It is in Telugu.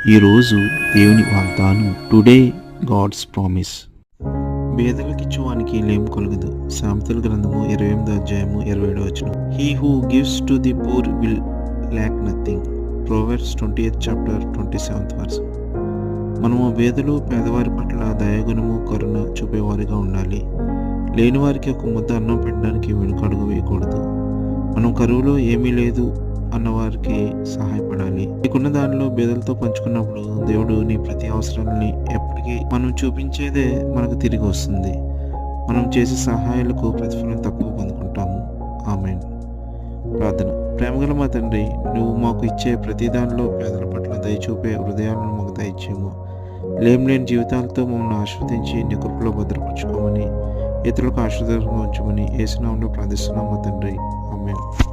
ఈరోజు దేవుని వాగ్దానం. Today God's promise. పేదలకిచ్చువానికి లేం కలుగదు. సామెతల గ్రంథము 28వ అధ్యాయము 27వ వచనం. He who gives to the poor will lakh nothing. Proverbs 20th chapter 27th verse. మనము పేదవారి పట్ల దయాగుణము కరుణ చూపేవారిగా ఉండాలి. లేని వారికి ఒక ముద్ద అన్నం పెట్టడానికి వెనుకడుగు వేయకూడదు. మనం కరువులో ఏమీ లేదు అన్నవారికి సహాయపడాలి. నీకున్న దానిలో పేదలతో పంచుకున్నప్పుడు దేవుడు నీ ప్రతి అవసరాలని ఎప్పటికీ మనం చూపించేదే మనకు తిరిగి వస్తుంది. మనం చేసే సహాయాలకు ప్రతిఫలం తప్పక పొందుకుంటాము. ఆమేన్. ప్రార్థన. ప్రేమగల మా తండ్రి, నువ్వు మాకు ఇచ్చే ప్రతి దానిలో పేదల పట్ల దయచూపే హృదయాలను మాకు దయచేయము. లేని జీవితాలతో మమ్మల్ని ఆస్వాదించి నీ కృపలో భద్రపరచుకోమని, ఇతరులకు ఆశీర్వాదంగా ఉంచమని యేసు నామములో ప్రార్థిస్తున్నాము తండ్రి. ఆమేన్.